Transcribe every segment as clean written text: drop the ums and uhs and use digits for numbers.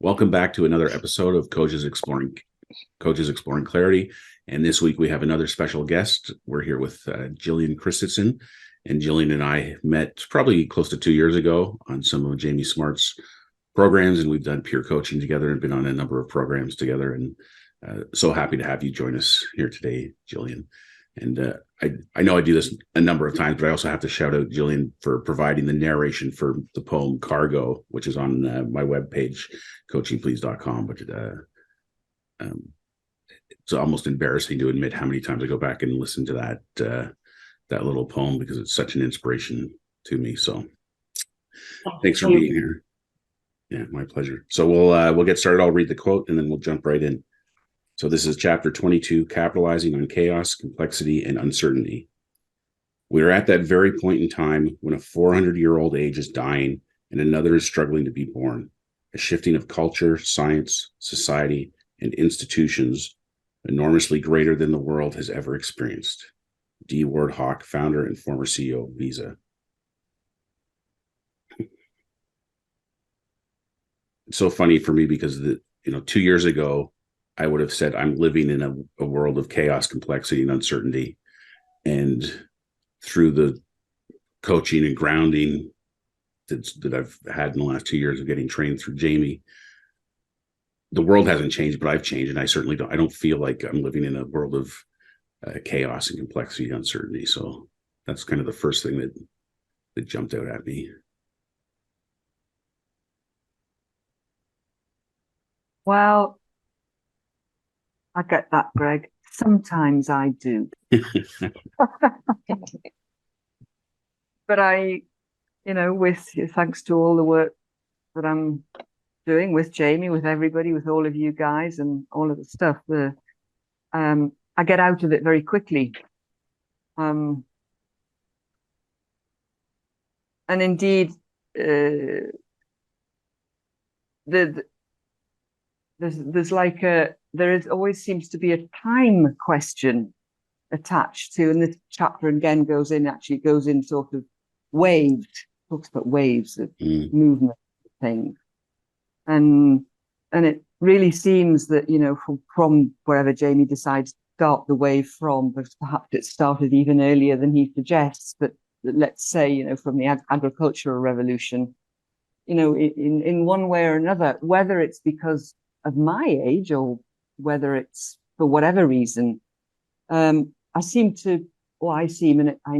Welcome back to another episode of Coaches Exploring Clarity. And this week we have another special guest. We're here with Jillian Christensen. And Jillian and I met probably close to 2 years ago on some of Jamie Smart's programs, and we've done peer coaching together and been on a number of programs together. And so happy to have you join us here today, Jillian. And I know I do this a number of times, but I also have to shout out Jillian for providing the narration for the poem Cargo, which is on my webpage, coachingplease.com. But it's almost embarrassing to admit how many times I go back and listen to that little poem because it's such an inspiration to me. So thanks for being here. Yeah, my pleasure. So we'll get started. I'll read the quote and then we'll jump right in. So this is chapter 22, Capitalizing on Chaos, Complexity, and Uncertainty. We are at that very point in time when a 400-year-old age is dying and another is struggling to be born, a shifting of culture, science, society, and institutions enormously greater than the world has ever experienced. D. Ward Hawk, founder and former CEO of Visa. It's so funny for me because 2 years ago, I would have said I'm living in a world of chaos, complexity, and uncertainty. And through the coaching and grounding that I've had in the last 2 years of getting trained through Jamie, the world hasn't changed, but I've changed. And I don't feel like I'm living in a world of chaos and complexity and uncertainty. So that's kind of the first thing that jumped out at me. Well, I get that, Greg. Sometimes I do. But thanks to all the work that I'm doing with Jamie, with everybody, with all of you guys and all of the stuff, I get out of it very quickly. And indeed, there's always seems to be a time question attached to, and this chapter again goes in sort of waves, talks about waves of movement thing. And it really seems that, from wherever Jamie decides to start the wave from, but perhaps it started even earlier than he suggests, that let's say, from the agricultural revolution, in one way or another, whether it's because of my age or whether it's for whatever reason, I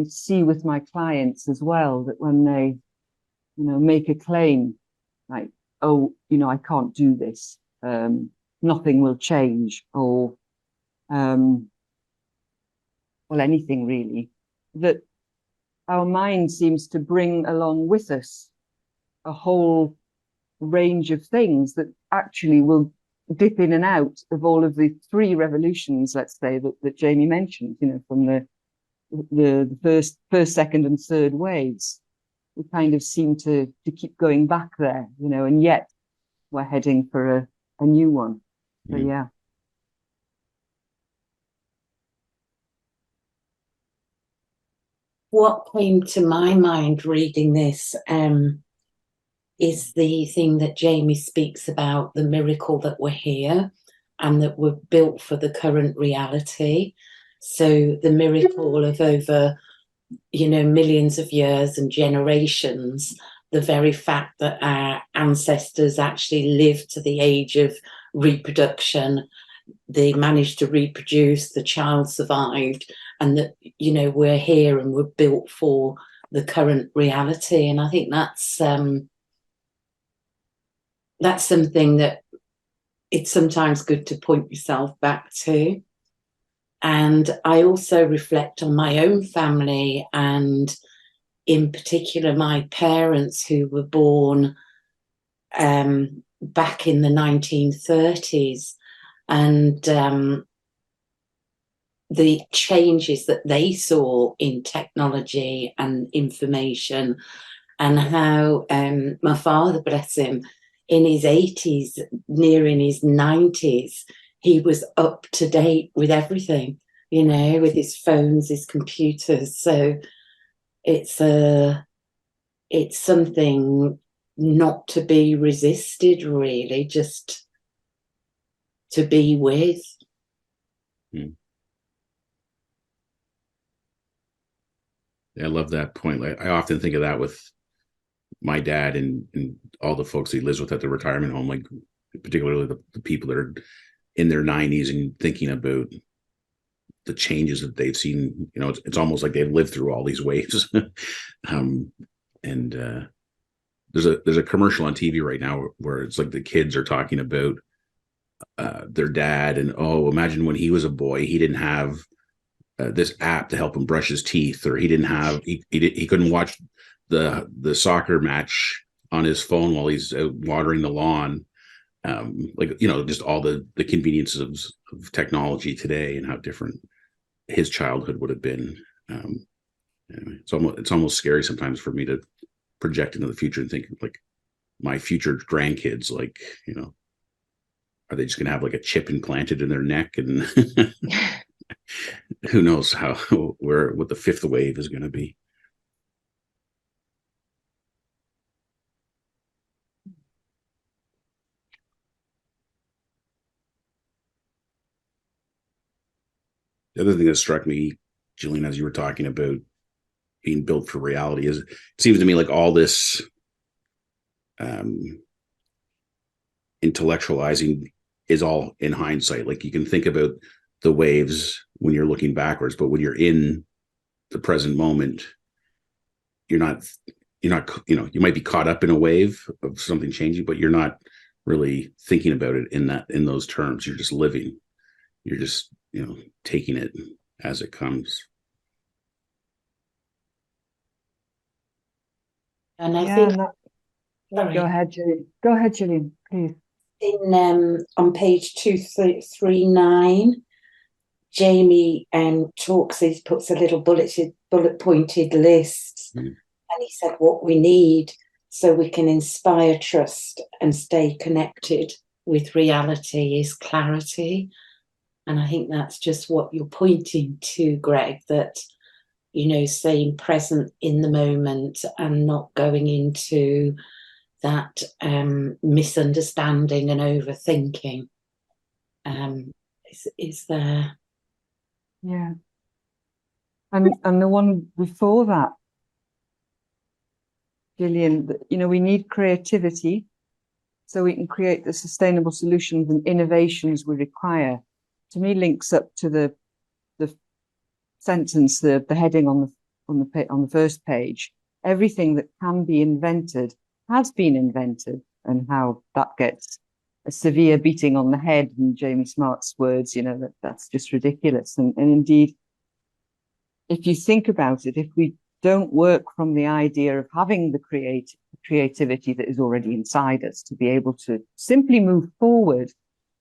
see with my clients as well, that when they, make a claim like, oh, I can't do this, nothing will change, or, well, anything really, that our mind seems to bring along with us a whole range of things that actually will dip in and out of all of the three revolutions, let's say, that Jamie mentioned, from the first, second, and third waves. We kind of seem to keep going back there, and yet we're heading for a new one. So yeah. What came to my mind reading this is the thing that Jamie speaks about, the miracle that we're here and that we're built for the current reality. So the miracle of over, millions of years and generations, the very fact that our ancestors actually lived to the age of reproduction, they managed to reproduce, the child survived, and that, we're here and we're built for the current reality. And I think that's something that it's sometimes good to point yourself back to. And I also reflect on my own family, and in particular my parents, who were born back in the 1930s, and the changes that they saw in technology and information, and how my father, bless him, in his 80s, nearing his 90s, he was up to date with everything, with his phones, his computers. So it's something not to be resisted, really, just to be with. I love that point. I often think of that with my dad and all the folks he lives with at the retirement home, like particularly the people that are in their 90s and thinking about the changes that they've seen. You know, it's almost like they've lived through all these waves. There's a commercial on TV right now where it's like the kids are talking about their dad, and imagine when he was a boy, he didn't have this app to help him brush his teeth, or he couldn't watch the soccer match on his phone while he's out watering the lawn. Just all the conveniences of technology today and how different his childhood would have been. Anyway, it's almost scary sometimes for me to project into the future and think like my future grandkids, like, you know, are they just going to have like a chip implanted in their neck, and who knows what the fifth wave is going to be. The other thing that struck me, Gillian, as you were talking about being built for reality, is it seems to me like all this intellectualizing is all in hindsight. Like you can think about the waves when you're looking backwards, but when you're in the present moment, you're not, you might be caught up in a wave of something changing, but you're not really thinking about it in those terms. You're just living. You're just, taking it as it comes. And I think, go ahead, Gillian, please. In on page 239, Jamie puts a little bullet pointed list, and he said what we need so we can inspire trust and stay connected with reality is clarity. And I think that's just what you're pointing to, Greg, that, staying present in the moment and not going into that misunderstanding and overthinking is there. Yeah. And the one before that, Gillian, we need creativity so we can create the sustainable solutions and innovations we require. To me, links up to the sentence, the heading on the first page. Everything that can be invented has been invented, and how that gets a severe beating on the head, in Jamie Smart's words, that's just ridiculous. And indeed, if you think about it, if we don't work from the idea of having the creativity that is already inside us to be able to simply move forward,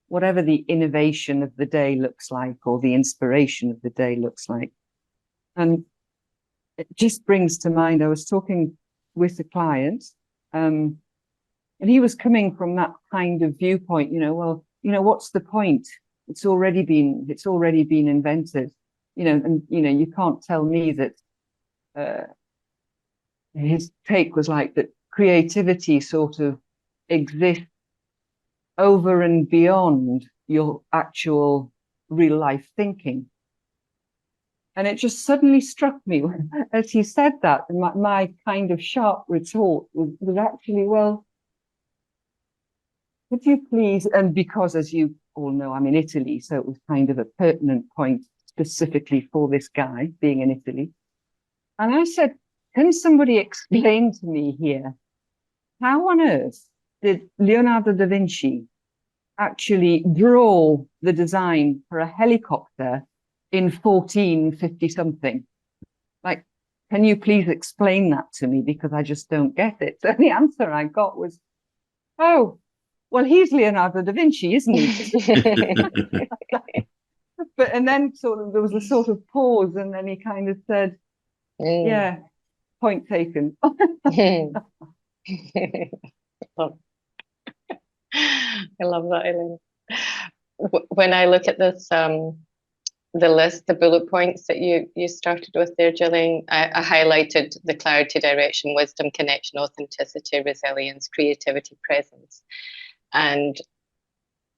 whatever the innovation of the day looks like, or the inspiration of the day looks like. And it just brings to mind, I was talking with a client, and he was coming from that kind of viewpoint, what's the point? It's already been invented, and, you can't tell me that his take was like that creativity sort of exists over and beyond your actual real life thinking. And it just suddenly struck me as he said that, and my kind of sharp retort was actually, well, could you please, and because as you all know, I'm in Italy, so it was kind of a pertinent point specifically for this guy being in Italy. And I said, can somebody explain to me here, how on earth did Leonardo da Vinci actually draw the design for a helicopter in 1450 something? Like, can you please explain that to me? Because I just don't get it. So the answer I got was, oh, well, he's Leonardo da Vinci, isn't he? But, and then there was a sort of pause, and then he kind of said, yeah, point taken. I love that, Elaine. When I look at this the list, the bullet points that you started with there, Gillian. I highlighted the clarity, direction, wisdom, connection, authenticity, resilience, creativity, presence. And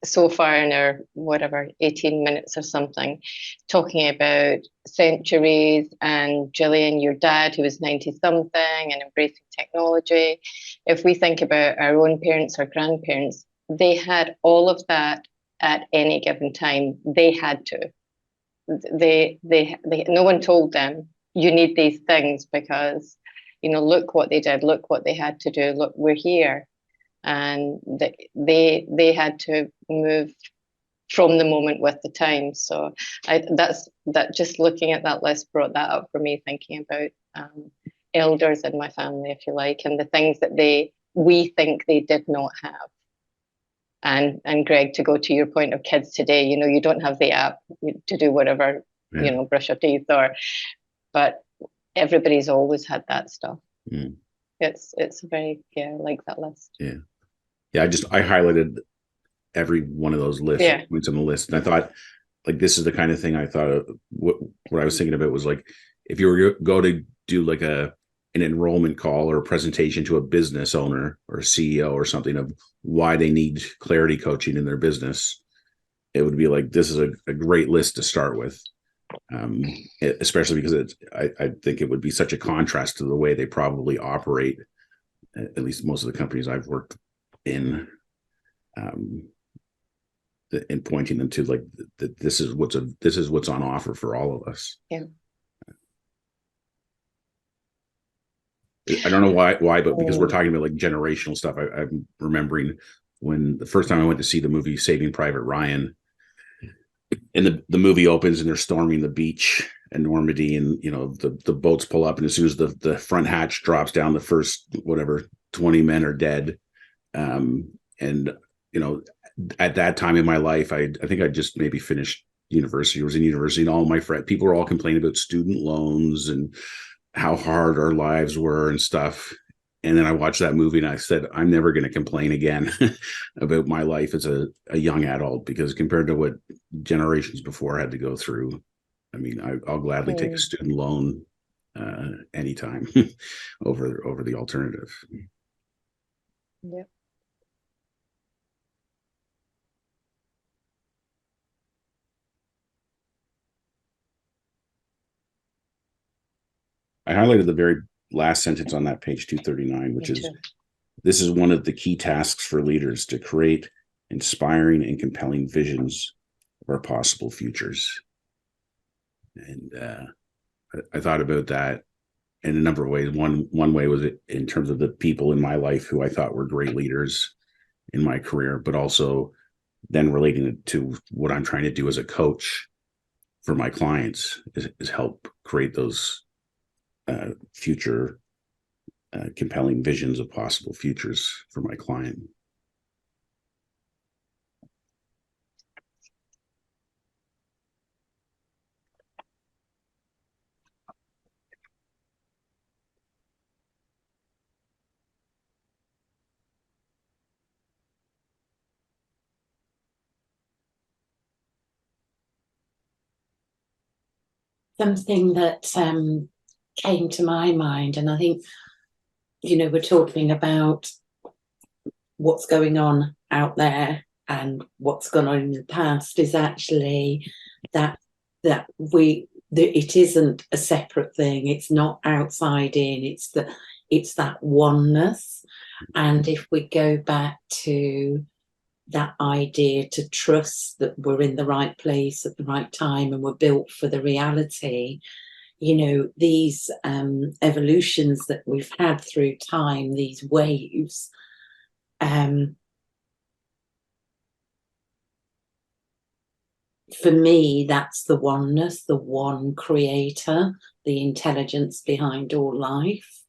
so far in our, whatever, 18 minutes or something, talking about centuries, and Gillian, your dad, who was 90 something and embracing technology. If we think about our own parents or grandparents, they had all of that at any given time. They had to. No one told them you need these things because, look what they did, look what they had to do, look, we're here. And they had to move from the moment with the time. So that just looking at that list brought that up for me, thinking about elders in my family, if you like, and the things that we think they did not have. And Greg, to go to your point of kids today, you don't have the app to do whatever, brush your teeth, but everybody's always had that stuff. Mm. It's very, I like that list. Yeah. I highlighted every one of those lists, points on the list, and I thought, like, this is the kind of thing I thought of, what I was thinking about was, like, if you were to go to do like an enrollment call or a presentation to a business owner or a CEO or something of why they need clarity coaching in their business, it would be like, this is a great list to start with. Especially because I think it would be such a contrast to the way they probably operate, at least most of the companies I've worked in, and pointing them to, like, that this is what's on offer for all of us. Yeah. I don't know why, but because we're talking about like generational stuff, I'm remembering when the first time I went to see the movie Saving Private Ryan, and the movie opens and they're storming the beach in Normandy, and the boats pull up, and as soon as the front hatch drops down, the first 20 men are dead. And at that time in my life, I think I just maybe finished university, or was in university, and all my people were all complaining about student loans and how hard our lives were and stuff. And then I watched that movie and I said, I'm never going to complain again about my life as a young adult, because compared to what generations before had to go through, I mean, I'll gladly take a student loan anytime over the alternative. Yeah. I highlighted the very last sentence on that page 239, which is, this is one of the key tasks for leaders, to create inspiring and compelling visions of our possible futures. And I thought about that in a number of ways. One way was in terms of the people in my life who I thought were great leaders in my career, but also then relating it to what I'm trying to do as a coach for my clients is help create those future compelling visions of possible futures for my client. Something that came to my mind, and I think, we're talking about what's going on out there and what's gone on in the past, is actually that it isn't a separate thing. It's not outside in. It's that oneness. And if we go back to that idea to trust that we're in the right place at the right time and we're built for the reality, these evolutions that we've had through time, these waves, for me, that's the oneness, the one creator, the intelligence behind all life.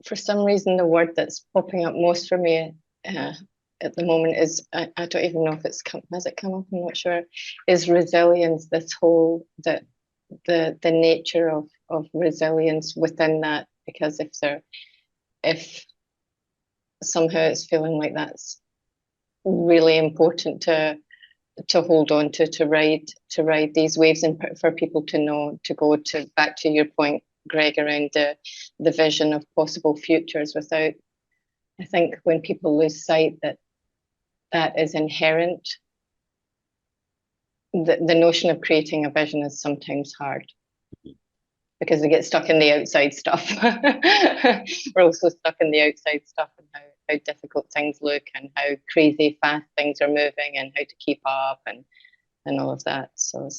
For some reason, the word that's popping up most for me at the moment is, I don't even know if has it come up, I'm not sure, is resilience. This whole, the nature of resilience within that, because if somehow it's feeling like that's really important to hold on to ride these waves, and for people to know, to go to back to your point, Greg, around the vision of possible futures, without, I think when people lose sight that is inherent, the notion of creating a vision is sometimes hard, because we get stuck in the outside stuff. We're also stuck in the outside stuff, and how difficult things look, and how crazy fast things are moving, and how to keep up, and all of that. So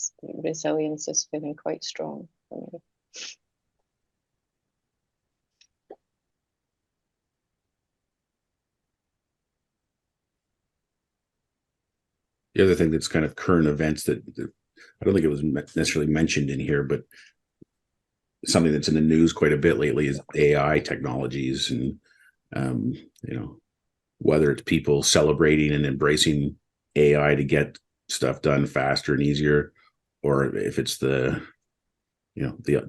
resilience is feeling quite strong for me. The other thing that's kind of current events that I don't think it was necessarily mentioned in here, but something that's in the news quite a bit lately is AI technologies, and whether it's people celebrating and embracing AI to get stuff done faster and easier, or if it's the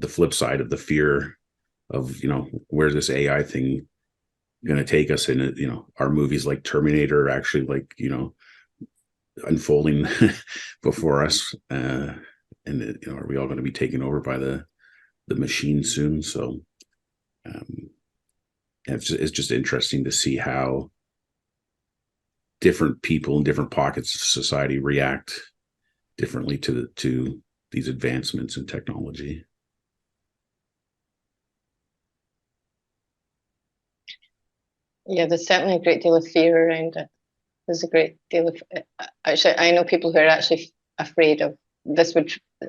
flip side of the fear of where's this AI thing going to take us. And our movies like Terminator are actually like unfolding before us, and are we all going to be taken over by the machine soon? So it's just interesting to see how different people in different pockets of society react differently to these advancements in technology. Yeah, there's certainly a great deal of fear around it. There's a great deal of, actually, I know people who are actually afraid of this.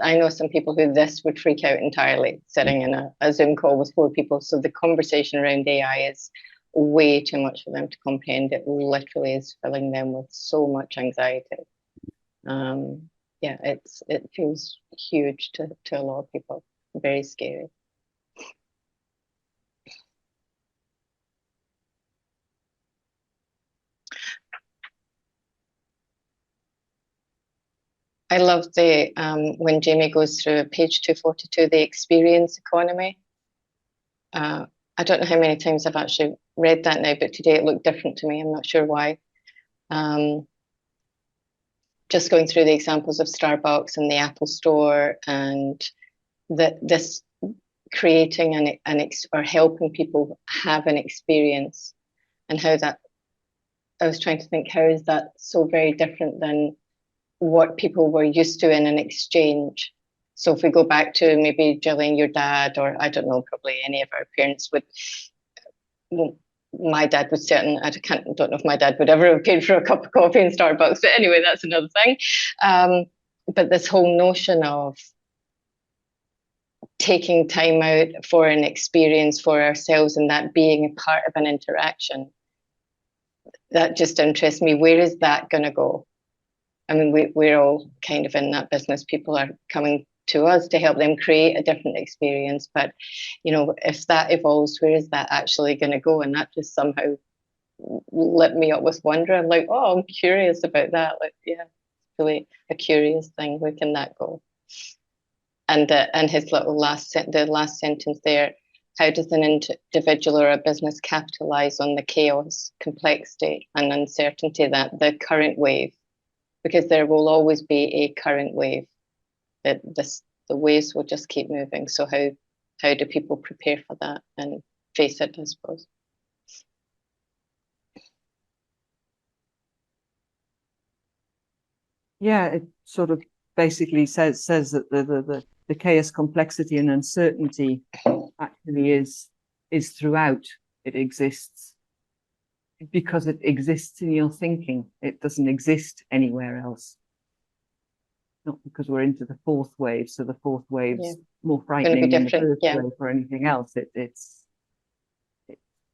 I know some people who this would freak out entirely, sitting in a Zoom call with 4 people. So the conversation around AI is way too much for them to comprehend. It literally is filling them with so much anxiety. Yeah, it feels huge to a lot of people. Very scary. I love the when Jamie goes through page 242, the experience economy. I don't know how many times I've actually read that now, but today it looked different to me. I'm not sure why. Just going through the examples of Starbucks and the Apple Store, and this creating or helping people have an experience, and how that, I was trying to think, how is that so very different than what people were used to in an exchange? So if we go back to maybe Gillian, your dad, or I don't know, probably any of our parents would, well, my dad would certainly, don't know if my dad would ever have paid for a cup of coffee in Starbucks, but anyway, that's another thing. But this whole notion of taking time out for an experience for ourselves, and that being a part of an interaction, that just interests me. Where is that going to go? I mean, we're all kind of in that business. People are coming to us to help them create a different experience. But, if that evolves, where is that actually going to go? And that just somehow lit me up with wonder. I'm like, oh, I'm curious about that. Like, yeah, really a curious thing. Where can that go? And his little last sentence there: how does an individual or a business capitalize on the chaos, complexity, and uncertainty that the current wave? Because there will always be a current wave. The waves will just keep moving. So how do people prepare for that and face it, I suppose? Yeah, it sort of basically says that the chaos, complexity, and uncertainty actually is throughout. It exists because it exists in your thinking. It doesn't exist anywhere else. Not because we're into the 4th wave, so the 4th wave's more frightening than the 1st wave or anything else. It's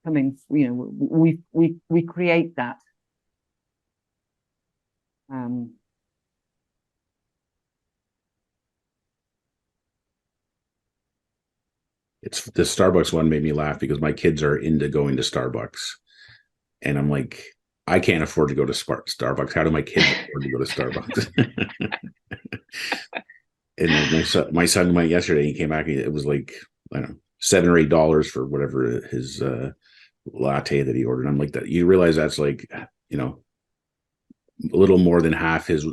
coming. We create that. It's the Starbucks one made me laugh because my kids are into going to Starbucks, and I'm like, I can't afford to go to Starbucks. How do my kids afford to go to Starbucks? And my son went yesterday. He came back. It was like, I don't know, $7 or $8 for whatever his latte that he ordered. I'm like, that you realize that's like, you know, a little more than half his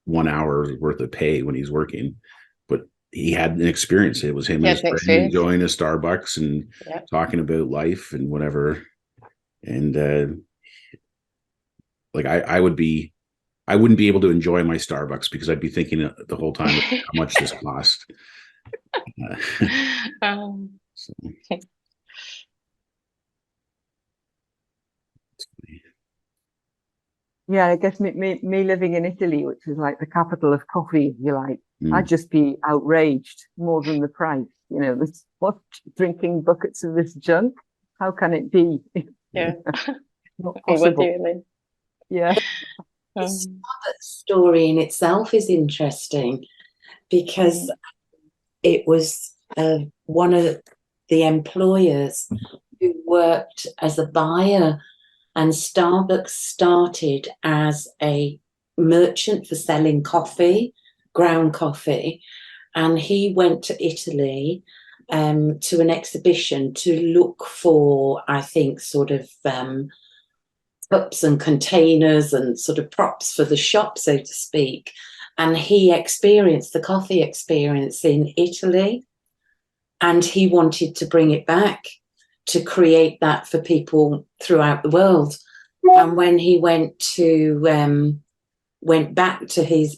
1 hour worth of pay when he's working, but he had an experience. It was him and his friend enjoying a Starbucks and talking about life and whatever. And like I wouldn't be able to enjoy my Starbucks because I'd be thinking the whole time how much this cost. So. Yeah, I guess me living in Italy, which is like the capital of coffee, if you like, I'd just be outraged more than the price. You know, this what drinking buckets of this junk? How can it be? Yeah, not possible. Yeah. The Starbucks story in itself is interesting because it was one of the employers who worked as a buyer, and Starbucks started as a merchant for selling coffee, ground coffee, and he went to Italy to an exhibition to look for, I think, sort of cups and containers and sort of props for the shop, so to speak. And he experienced the coffee experience in Italy, and he wanted to bring it back to create that for people throughout the world. And when he went back to his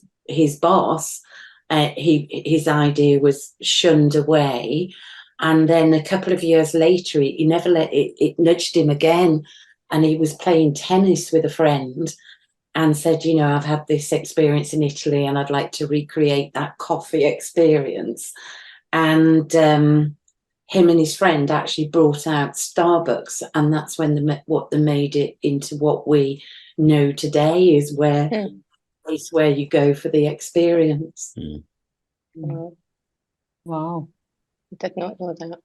boss, his idea was shunned away. And then a couple of years later, he never let it nudged him again. And he was playing tennis with a friend and said, you know, I've had this experience in Italy and I'd like to recreate that coffee experience. And him and his friend actually brought out Starbucks, and that's when they made it into what we know today is place where you go for the experience. Wow. I did not know that.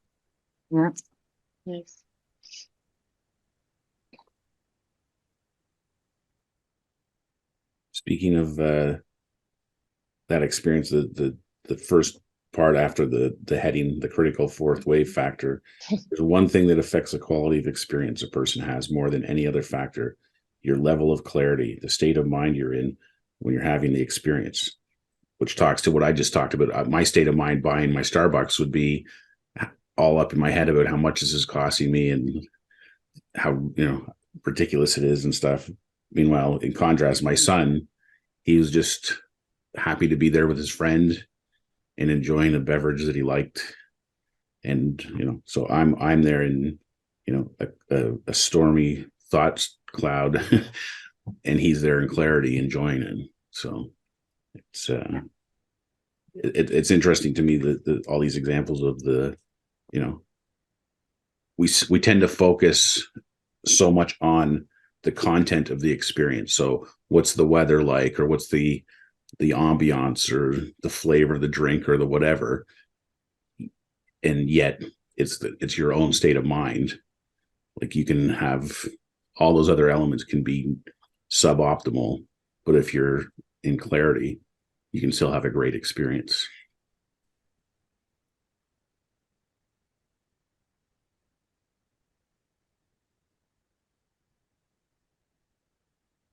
Yeah. Nice. Speaking of that experience, the first part after the heading, the critical fourth wave factor, there's one thing that affects the quality of experience a person has more than any other factor: your level of clarity, the state of mind you're in when you're having the experience, which talks to what I just talked about. My state of mind buying my Starbucks would be all up in my head about how much this is costing me and how, you know, ridiculous it is and stuff. Meanwhile, in contrast, my son, he was just happy to be there with his friend and enjoying a beverage that he liked. And, you know, so I'm there in, you know, a stormy thoughts cloud and he's there in clarity enjoying it. So it's interesting to me that all these examples of the, you know, we tend to focus so much on the content of the experience. So what's the weather like, or what's the ambiance, or the flavor of the drink, or the whatever. And yet it's your own state of mind. Like you can have all those other elements can be suboptimal, but if you're in clarity, you can still have a great experience.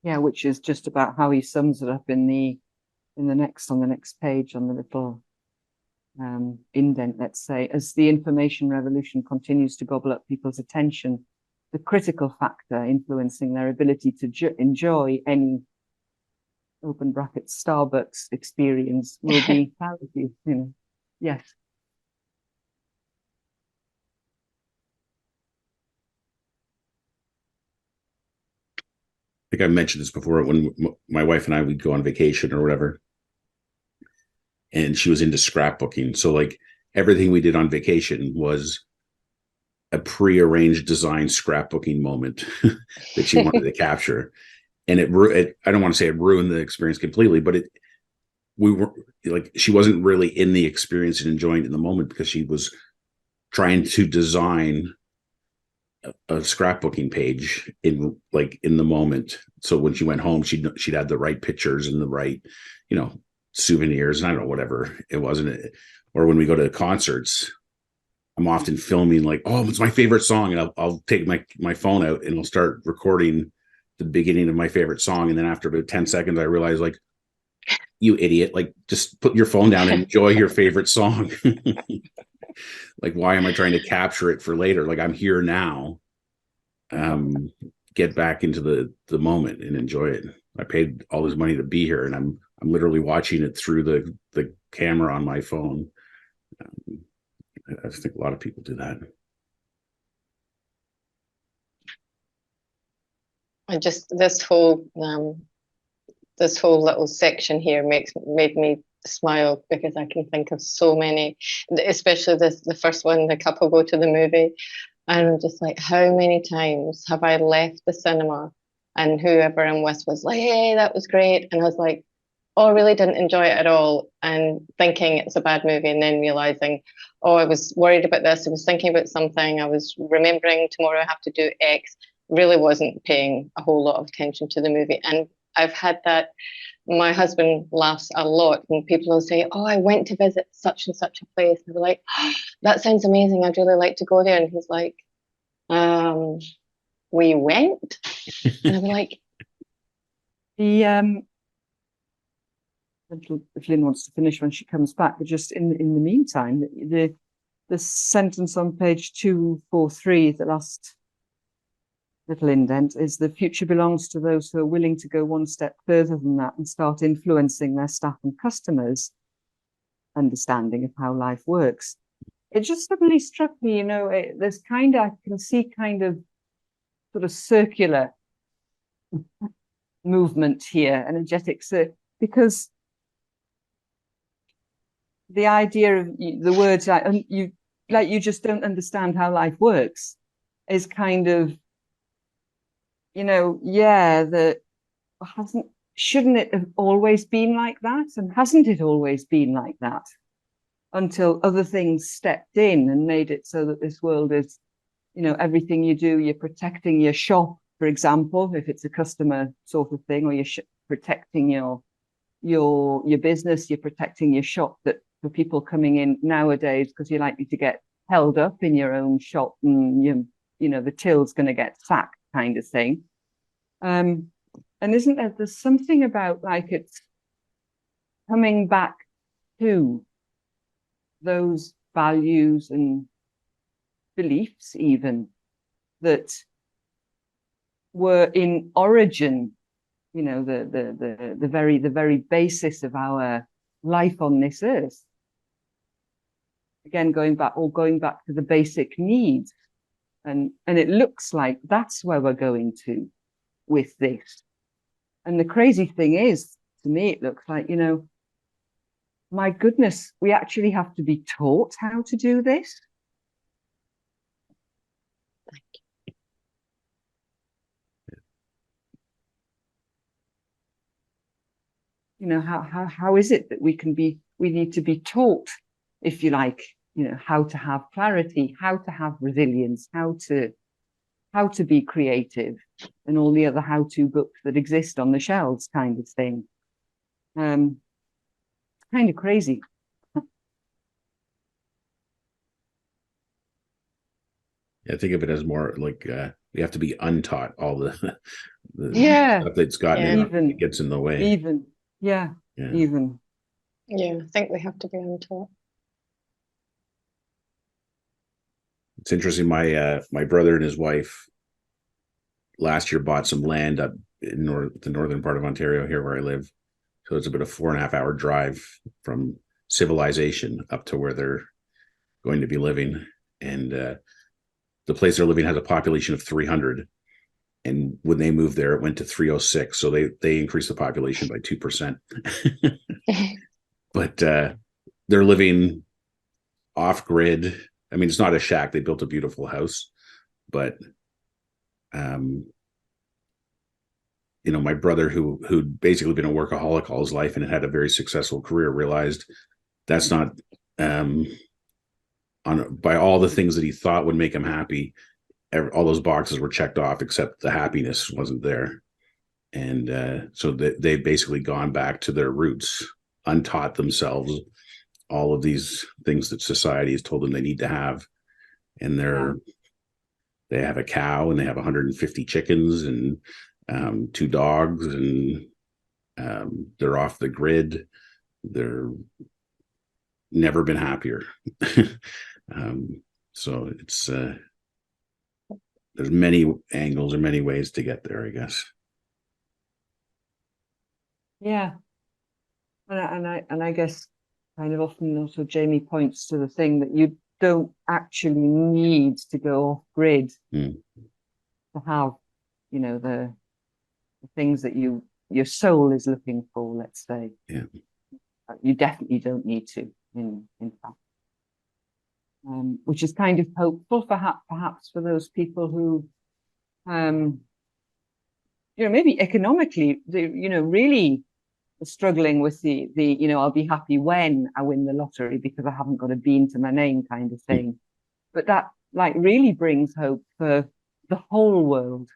Yeah, which is just about how he sums it up on the next page on the little indent, let's say. As the information revolution continues to gobble up people's attention, the critical factor influencing their ability to enjoy any open brackets Starbucks experience will be clarity. You know, yes. I think I've mentioned this before, when my wife and I would go on vacation or whatever, and she was into scrapbooking. So like everything we did on vacation was a pre-arranged design scrapbooking moment that she wanted to capture. And I don't want to say it ruined the experience completely, but we were like, she wasn't really in the experience and enjoying it in the moment because she was trying to design a scrapbooking page in the moment. So when she went home, she'd have the right pictures and the right, you know, souvenirs, and I don't know, whatever it wasn't. Or when we go to concerts, I'm often filming like, oh, it's my favorite song, and I'll take my phone out and I'll start recording the beginning of my favorite song, and then after about 10 seconds, I realize, like, you idiot, like, just put your phone down and enjoy your favorite song. Like, why am I trying to capture it for later? Like, I'm here now. Get back into the moment and enjoy it. I paid all this money to be here, and I'm literally watching it through the camera on my phone. I think a lot of people do that. I just this whole little section here made me smile, because I can think of so many, especially the first one, the couple go to the movie, and I'm just like, how many times have I left the cinema and whoever I'm with was like, hey, that was great, and I was like, oh, I really didn't enjoy it at all, and thinking it's a bad movie, and then realizing, oh, I was worried about this, I was thinking about something, I was remembering tomorrow I have to do X, really wasn't paying a whole lot of attention to the movie. And I've had that. My husband laughs a lot when people will say, oh, I went to visit such and such a place, and I'll be like, oh, that sounds amazing, I'd really like to go there, and he's like, we went, and I'll be like, The if Lynne wants to finish when she comes back, but just in the meantime, the sentence on page 243, the last little indent, is the future belongs to those who are willing to go one step further than that and start influencing their staff and customers' understanding of how life works. It just suddenly struck me, you know, there's kind of, I can see kind of sort of circular movement here, energetic, because the idea of the words like you just don't understand how life works is kind of, you know, yeah, shouldn't it have always been like that? And hasn't it always been like that until other things stepped in and made it so that this world is, you know, everything you do, you're protecting your shop, for example, if it's a customer sort of thing, or you're protecting your business, you're protecting your shop, that for people coming in nowadays, because you're likely to get held up in your own shop, and you know the till's going to get sacked, kind of thing. And isn't there's something about, like, it's coming back to those values and beliefs even that were in origin, you know, the very basis of our life on this earth. Again, going back to the basic needs, and it looks like that's where we're going to with this. And the crazy thing is, to me, it looks like, you know, my goodness, we actually have to be taught how to do this. You know, how is it that we need to be taught, if you like, you know, how to have clarity, how to have resilience, how to be creative, and all the other how-to books that exist on the shelves, kind of thing. Kind of crazy. Yeah, think of it as more like we have to be untaught all the Yeah, stuff that's gotten Yeah. in, Even- it gets in the way. even, yeah, Yeah. even. yeah, I think we have to be untaught. It's interesting. My brother and his wife last year bought some land up in the northern part of Ontario, here where I live. So it's about a 4.5 hour drive from civilization up to where they're going to be living. And the place they're living has a population of 300. And when they moved there, it went to 306. So they increased the population by 2%. But they're living off grid. I mean, it's not a shack. They built a beautiful house, but you know, my brother, who'd basically been a workaholic all his life and had a very successful career, realized that's not by all the things that he thought would make him happy. All those boxes were checked off, except the happiness wasn't there. And so they've basically gone back to their roots, untaught themselves all of these things that society has told them they need to have, and they have a cow and they have 150 chickens and 2 dogs, and they're off the grid. They're never been happier. So it's there's many angles or many ways to get there, I guess. Yeah. And I guess kind of often also Jamie points to the thing that you don't actually need to go off grid to have, you know, the things that your soul is looking for, let's say. Yeah. You definitely don't need to, in fact. Which is kind of hopeful, perhaps for those people who, you know, maybe economically, you know, really struggling with the you know, I'll be happy when I win the lottery because I haven't got a bean to my name kind of thing. But that like really brings hope for the whole world.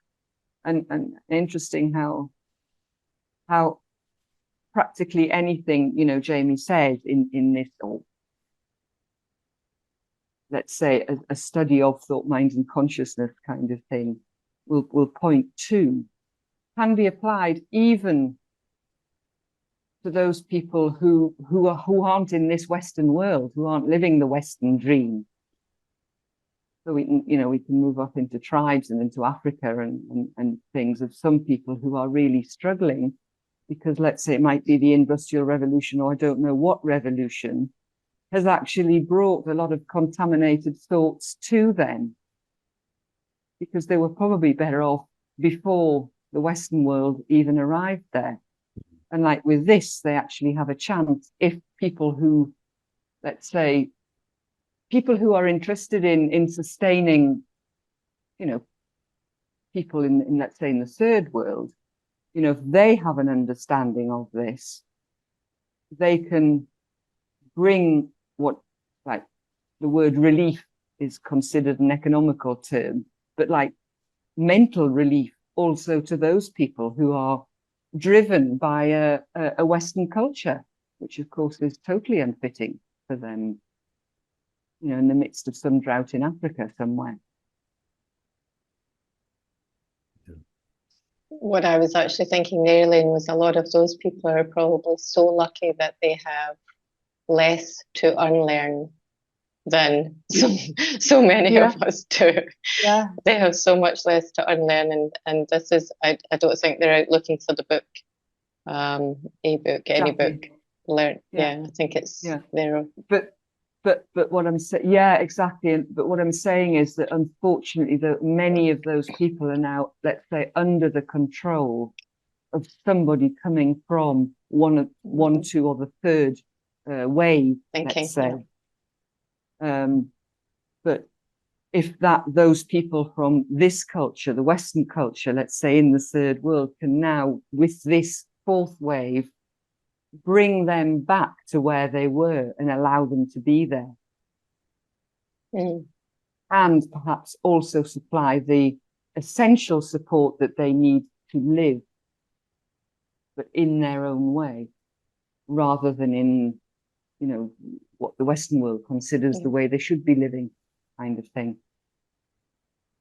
And interesting how practically anything, you know, Jamie says in this, or let's say a study of thought, mind and consciousness kind of thing will point to, can be applied even to those people who aren't in this Western world, who aren't living the Western dream. So we can, you know, we can move up into tribes and into Africa and things of some people who are really struggling because, let's say, it might be the Industrial Revolution, or I don't know what revolution, has actually brought a lot of contaminated thoughts to them because they were probably better off before the Western world even arrived there. And like with this, they actually have a chance if people who, let's say, people who are interested in sustaining, you know, people in let's say in the third world, you know, if they have an understanding of this, they can bring what, like, the word relief is considered an economical term, but like mental relief also to those people who are driven by a Western culture, which of course is totally unfitting for them, you know, in the midst of some drought in Africa somewhere. What I was actually thinking there, Elaine, was a lot of those people are probably so lucky that they have less to unlearn than so many of us do. Yeah. They have so much less to unlearn, and this is, I don't think they're out looking for the book, ebook, any book. Learn, I think it's there. But what I'm saying, exactly. But what I'm saying is that unfortunately, that many of those people are now, let's say, under the control of somebody coming from one, two, or the third wave, let's say. But if those people from this culture, the Western culture, let's say in the third world, can now, with this fourth wave, bring them back to where they were and allow them to be there. And perhaps also supply the essential support that they need to live, but in their own way, rather than in, you know, what the Western world considers the way they should be living, kind of thing.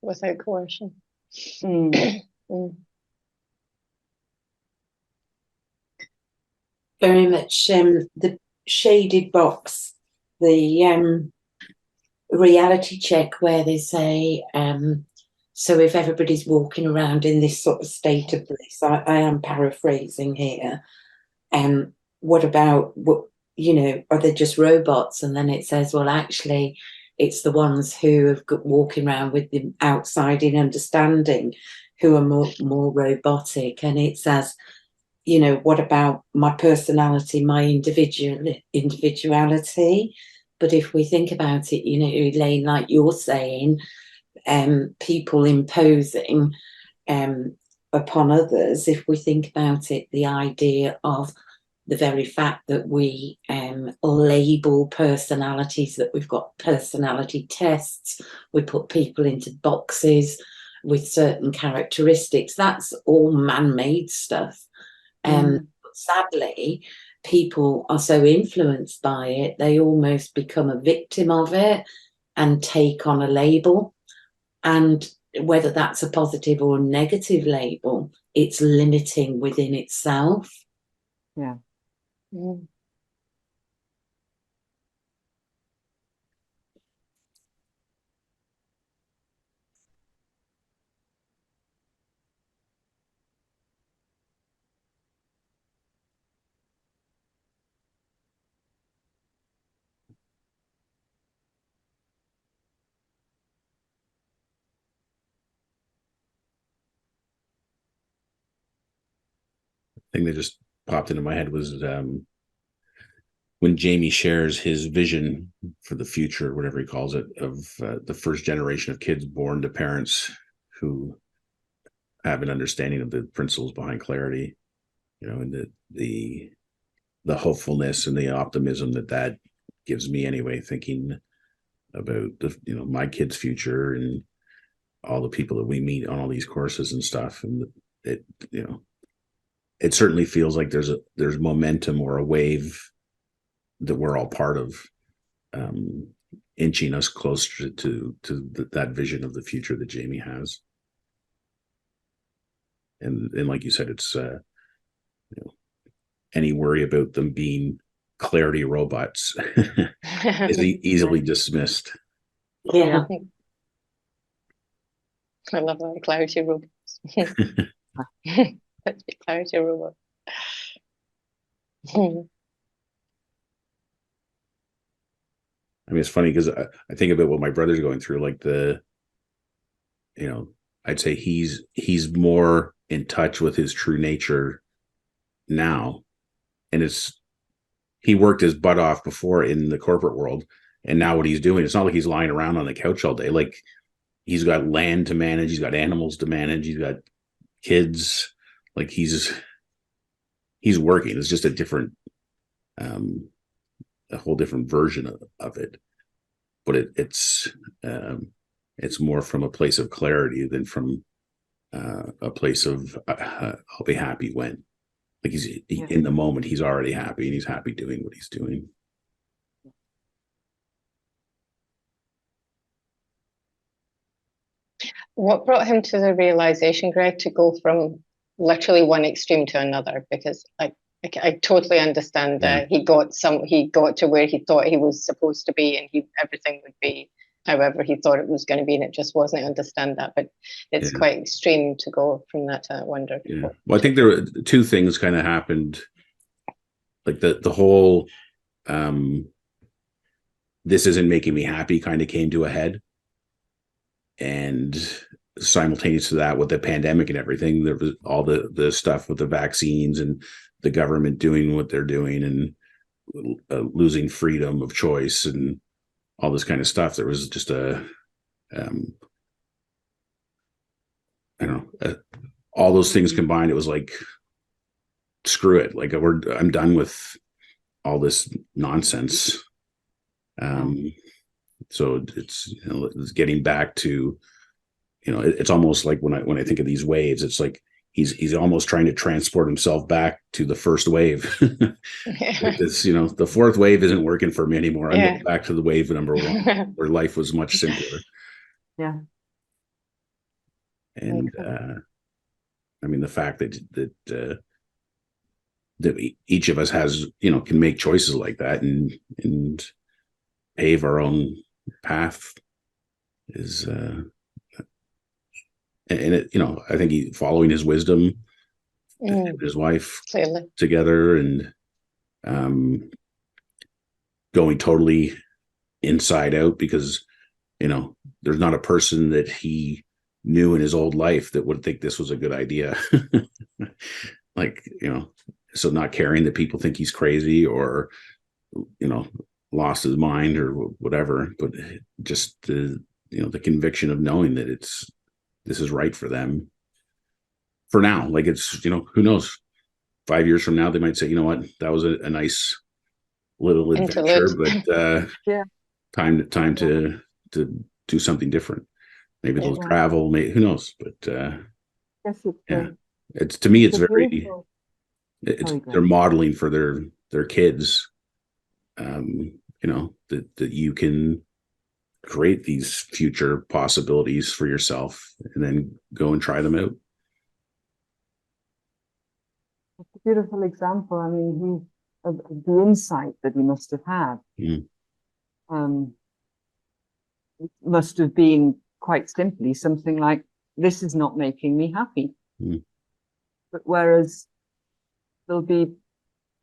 Without coercion. Very much the shaded box, the reality check where they say, so if everybody's walking around in this sort of state of bliss, I am paraphrasing here, what about, you know, are they just robots? And then it says, well, actually, it's the ones who have got walking around with the outside in understanding who are more robotic. And it says, you know, what about my personality, my individuality? But if we think about it, you know, Elaine, like you're saying, people imposing upon others, if we think about it, the idea of the very fact that we label personalities, that we've got personality tests, we put people into boxes with certain characteristics, that's all man-made stuff. Sadly, people are so influenced by it, they almost become a victim of it. and take on a label. And whether that's a positive or negative label, it's limiting within itself. Yeah. Mm. Thing that just popped into my head was when Jamie shares his vision for the future, whatever he calls it, of the first generation of kids born to parents who have an understanding of the principles behind clarity, and the hopefulness and the optimism that gives me anyway, thinking about my kids' future and all the people that we meet on all these courses and stuff. And it it certainly feels like there's momentum or a wave that we're all part of, inching us closer to that vision of the future that Jamie has. And like you said, it's any worry about them being clarity robots is easily dismissed. Yeah. I love that, clarity robots. Clarity robot. I mean, it's funny because I think about what my brother's going through, like I'd say he's more in touch with his true nature now. And he worked his butt off before in the corporate world. And now what he's doing, it's not like he's lying around on the couch all day. Like, he's got land to manage, he's got animals to manage, he's got kids. Like, he's working. It's just a different, a whole different version of it. But it's more from a place of clarity than from a place of I'll be happy when. Like, in the moment, he's already happy, and he's happy doing what he's doing. What brought him to the realization, Greg, to go from literally one extreme to another? Because I totally understand that he got to where he thought he was supposed to be, and everything would be however he thought it was going to be, and it just wasn't. I understand that, but it's quite extreme to go from that to wonder. Yeah. Well, I think there were two things kind of happened. Like the whole this isn't making me happy kind of came to a head. And simultaneous to that, with the pandemic and everything, there was all the stuff with the vaccines and the government doing what they're doing, and losing freedom of choice and all this kind of stuff. There was just I don't know, all those things combined. It was like, screw it. Like, I'm done with all this nonsense. So it's getting back to, it's almost like when I think of these waves, it's like he's almost trying to transport himself back to the first wave. Because, the fourth wave isn't working for me anymore. I'm going back to the wave number one, where life was much simpler. Yeah. And I mean, the fact that each of us has, can make choices like that and pave our own path is and it, I think he following his wisdom, and his wife Clearly together, and going totally inside out, because there's not a person that he knew in his old life that would think this was a good idea. Like, so not caring that people think he's crazy or lost his mind or whatever, but just the conviction of knowing that this is right for them for now. Like, it's, who knows, 5 years from now, they might say, you know what, that was a nice little adventure, but time to do something different. Maybe they'll travel, who knows, but it's, to me, it's very, they're modeling for their kids, that you can create these future possibilities for yourself and then go and try them out. It's a beautiful example. I mean, of the insight that he must have had. Mm. It must have been quite simply something like, this is not making me happy. Mm. But whereas there'll be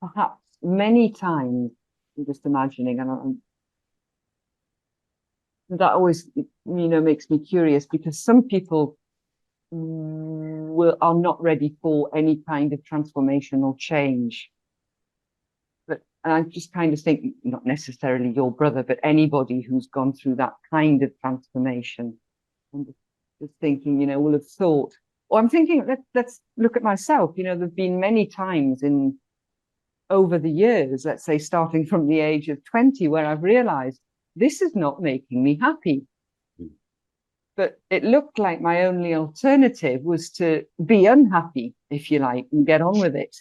perhaps many times, I'm just imagining, and that always, makes me curious, because some people are not ready for any kind of transformation or change. But I just kind of think, not necessarily your brother, but anybody who's gone through that kind of transformation. I'm just thinking, will have thought, or I'm thinking, let's look at myself. There've been many times over the years, let's say starting from the age of 20, where I've realized this is not making me happy. But it looked like my only alternative was to be unhappy, if you like, and get on with it.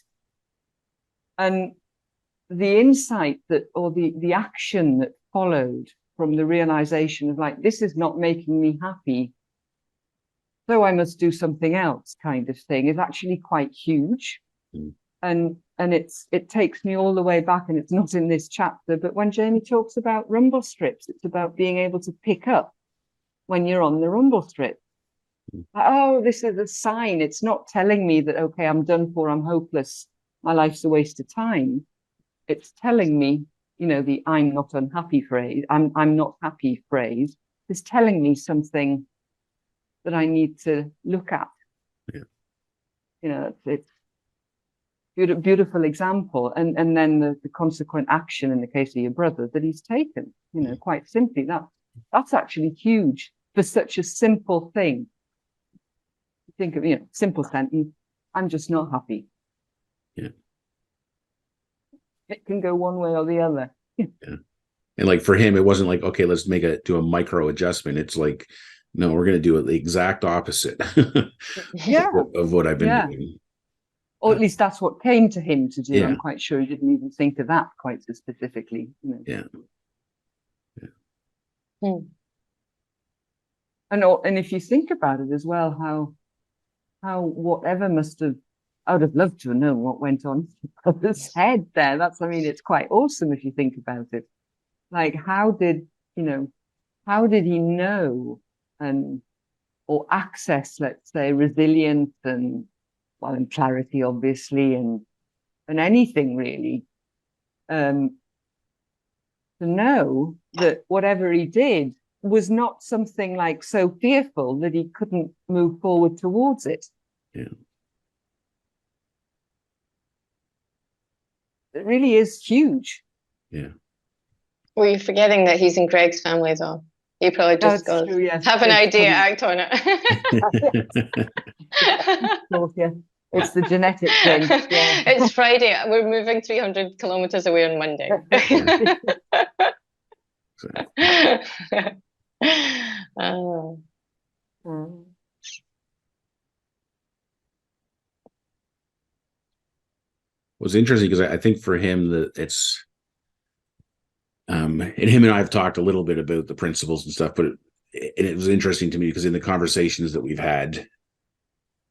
And the insight or the action that followed from the realization of like, this is not making me happy, so I must do something else kind of thing, is actually quite huge. Mm. And it takes me all the way back, and it's not in this chapter, but when Jamie talks about rumble strips, it's about being able to pick up when you're on the rumble strip. Oh, this is a sign. It's not telling me that, okay, I'm done for, I'm hopeless, my life's a waste of time. It's telling me, the I'm not unhappy phrase, I'm not happy phrase is telling me something that I need to look at. Yeah. It's beautiful example. And then the consequent action in the case of your brother that he's taken, quite simply, that's actually huge for such a simple thing. Think of, simple sentence, I'm just not happy. Yeah. It can go one way or the other. Yeah. And like for him, it wasn't like, okay, let's do a micro adjustment. It's like, no, we're going to do the exact opposite of what I've been doing. Or at least that's what came to him to do. Yeah. I'm quite sure he didn't even think of that quite so specifically. Yeah. And if you think about it as well, how whatever must have, I would have loved to have known what went on in his head there. It's quite awesome if you think about it. Like, how did he know or access, let's say, resilience and clarity, obviously, and anything really, to know that whatever he did was not something like so fearful that he couldn't move forward towards it. Yeah. It really is huge. Yeah. Well, you're forgetting that he's in Greg's family, though. He probably just That's goes, true, yes. have an It's idea, probably- act on it. Yeah. It's the genetic thing. Yeah. It's Friday. We're moving 300 kilometers away on Monday. Oh. Was interesting because I think for him that it's and him and I have talked a little bit about the principles and stuff, but it was interesting to me because in the conversations that we've had,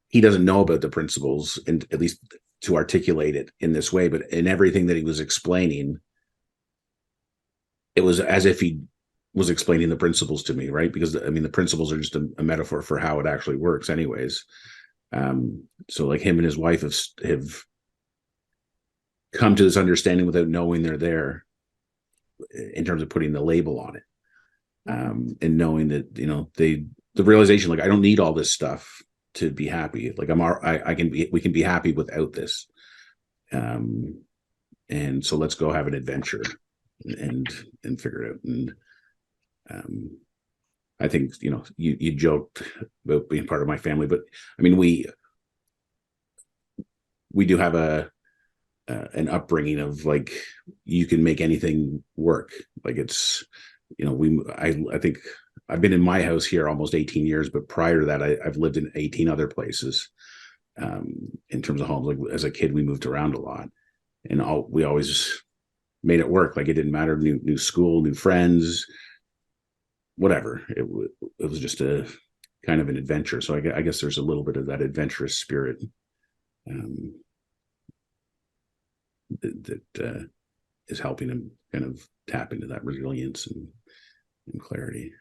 he doesn't know about the principles, and at least to articulate it in this way, but in everything that he was explaining, it was as if he was explaining the principles to me, right? Because the principles are just a metaphor for how it actually works anyways. So like him and his wife have come to this understanding without knowing they're there, in terms of putting the label on it, and knowing that the realization, like, I don't need all this stuff to be happy. Like we can be happy without this, and so let's go have an adventure and figure it out. And I think you joked about being part of my family, but I mean we do have an upbringing of like, you can make anything work. Like it's, I think I've been in my house here almost 18 years, but prior to that, I've lived in 18 other places. In terms of homes, like as a kid, we moved around a lot, and we always made it work. Like it didn't matter, new school, new friends, whatever. It was just a kind of an adventure. So I guess there's a little bit of that adventurous spirit that is helping him kind of tap into that resilience and clarity.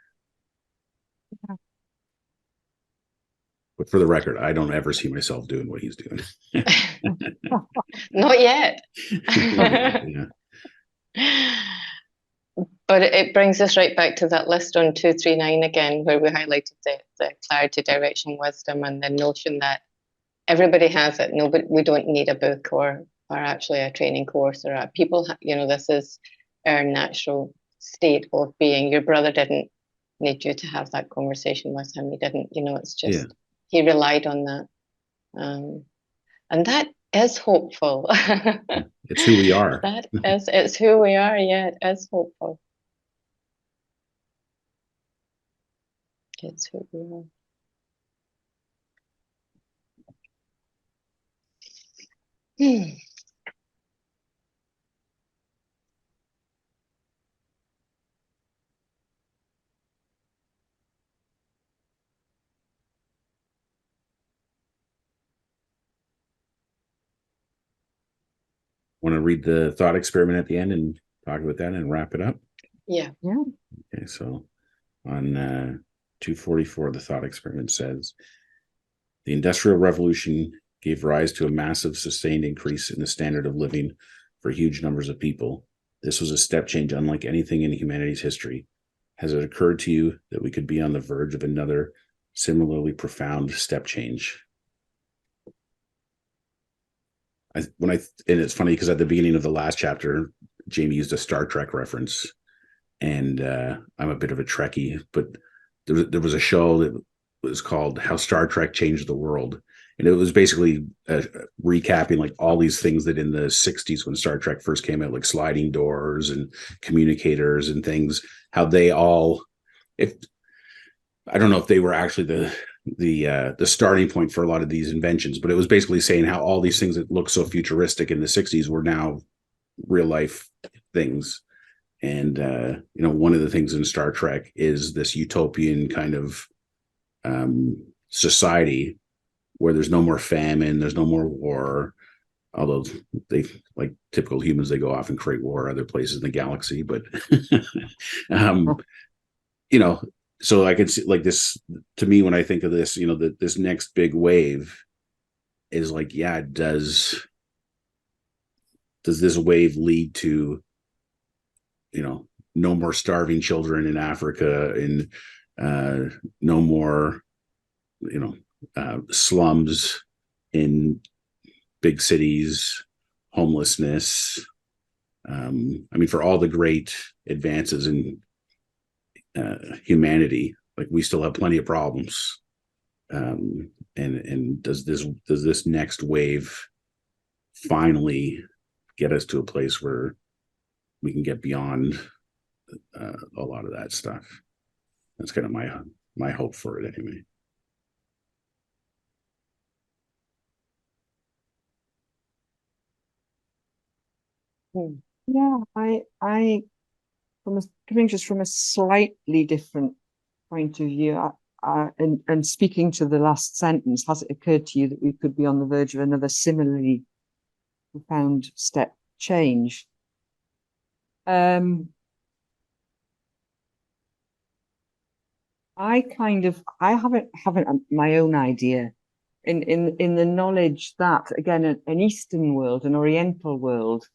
Yeah. But for the record, I don't ever see myself doing what he's doing. Not yet. Yeah. But it brings us right back to that list on 239 again, where we highlighted the clarity, direction, wisdom, and the notion that everybody has it. Nobody, we don't need a book or actually a training course or people. This is our natural state of being. Your brother didn't need you to have that conversation with him. He didn't. It's just he relied on that, and that is hopeful. It's who we are. It's who we are. Yeah, it is hopeful. It's who we are. Want to read the thought experiment at the end and talk about that and wrap it up? Yeah. Okay, so on 244, the thought experiment says, the Industrial Revolution gave rise to a massive sustained increase in the standard of living for huge numbers of people. This was a step change unlike anything in humanity's history. Has it occurred to you that we could be on the verge of another similarly profound step change? And it's funny because at the beginning of the last chapter, Jamie used a Star Trek reference, and I'm a bit of a Trekkie, but there was a show that was called How Star Trek Changed the World, and it was basically recapping like all these things that in the 60s when Star Trek first came out, like sliding doors and communicators and things, how they all, I don't know if they were actually the starting point for a lot of these inventions, but it was basically saying how all these things that look so futuristic in the 60s were now real life things. And one of the things in Star Trek is this utopian kind of society where there's no more famine, there's no more war, although they, like typical humans, they go off and create war other places in the galaxy, but so I can see like this, to me, when I think of this, that this next big wave is like, does this wave lead to, no more starving children in Africa, and no more, slums in big cities, homelessness. For all the great advances in humanity, like we still have plenty of problems. And does this next wave finally get us to a place where we can get beyond a lot of that stuff? That's kind of my hope for it anyway. Yeah, I coming just from a slightly different point of view, and speaking to the last sentence, has it occurred to you that we could be on the verge of another similarly profound step change? I haven't my own idea in the knowledge that, again, an Eastern world, an Oriental world,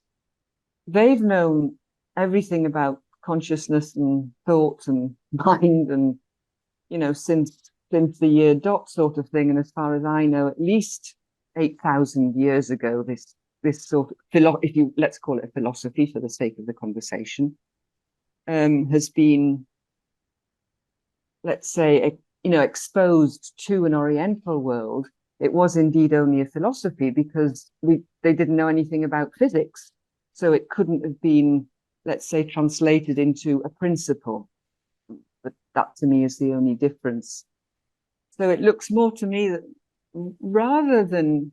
they've known everything about consciousness and thought and mind, and since the year dot sort of thing. And as far as I know, at least 8,000 years ago, this sort of let's call it a philosophy for the sake of the conversation, has been, let's say, exposed to an Oriental world. It was indeed only a philosophy because they didn't know anything about physics, so it couldn't have been, let's say, translated into a principle. But that to me is the only difference. So it looks more to me that rather than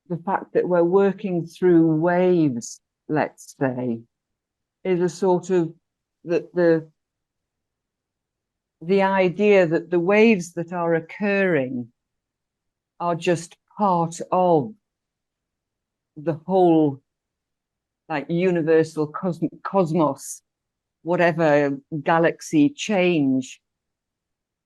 the fact that we're working through waves, let's say, is a sort of that the the idea that the waves that are occurring are just part of the whole, like, universal cosmos, whatever galaxy change,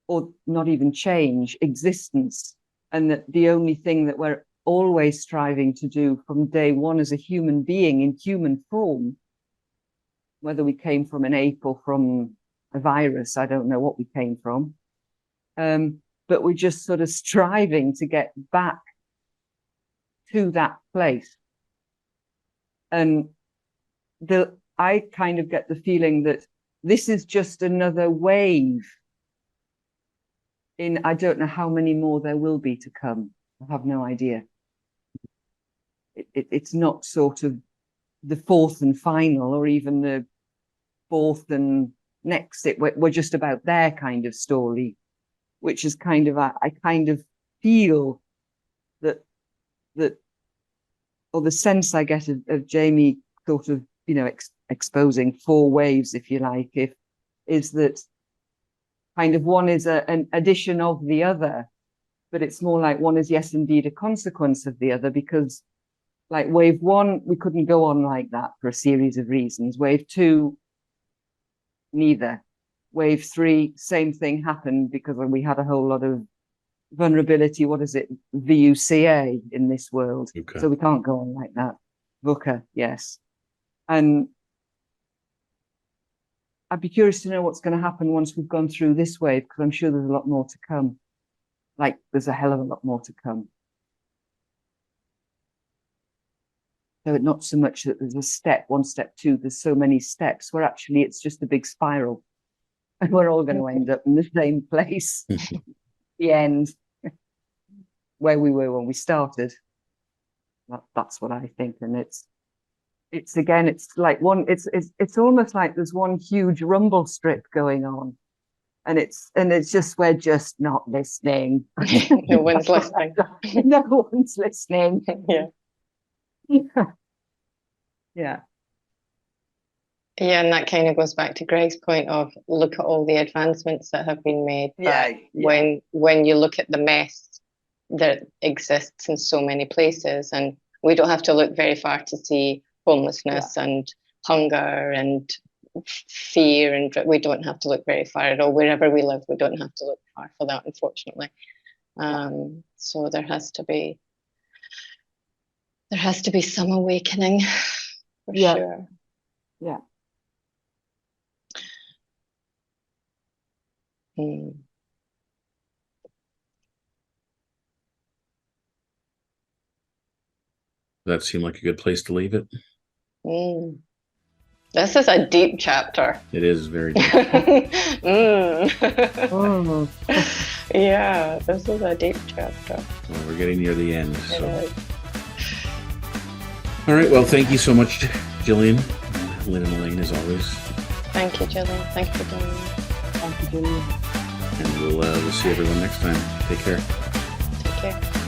or not even change, existence, and that the only thing that we're always striving to do from day one as a human being in human form, whether we came from an ape or from a virus, I don't know what we came from, but we're just sort of striving to get back to that place. And I kind of get the feeling that this is just another wave in, I don't know how many more there will be to come. I have no idea. It's not sort of the fourth and final, or even the fourth and next. We're just about their kind of story, which is kind of, I kind of feel that, or the sense I get of Jamie sort of, you know, exposing four waves, if you like, is that kind of one is an addition of the other, but it's more like one is, yes, indeed, a consequence of the other, because like wave one, we couldn't go on like that for a series of reasons. Wave two, neither. Wave three, same thing happened because we had a whole lot of vulnerability. What is it? VUCA in this world. Okay. So we can't go on like that. VUCA, yes. And I'd be curious to know what's going to happen once we've gone through this wave, because I'm sure there's a lot more to come. Like, there's a hell of a lot more to come. So it's not so much that there's a step, one, step two, there's so many steps, where actually it's just a big spiral. And we're all going to end up in the same place. The end, where we were when we started. That's what I think. And it's again, it's like one, it's almost like there's one huge rumble strip going on. And it's just, we're just not listening. No one's listening. No one's listening. Yeah. Yeah. Yeah, and that kind of goes back to Greg's point of look at all the advancements that have been made. Yeah, But when you look at the mess that exists in so many places, and we don't have to look very far to see homelessness and hunger and fear, and we don't have to look very far at all. Wherever we live, we don't have to look far for that, unfortunately. So there has to be some awakening for sure. Yeah. Mm. That seemed like a good place to leave it. Mm. This is a deep chapter. It is very deep. Oh. Yeah, this is a deep chapter. Well, we're getting near the end. So. It is. All right. Well, thank you so much, Gillian, Lynn, and Elaine, as always. Thank you, Gillian. Thank you for doing this. Thank you, Julia. And we'll see everyone next time. Take care. Take care.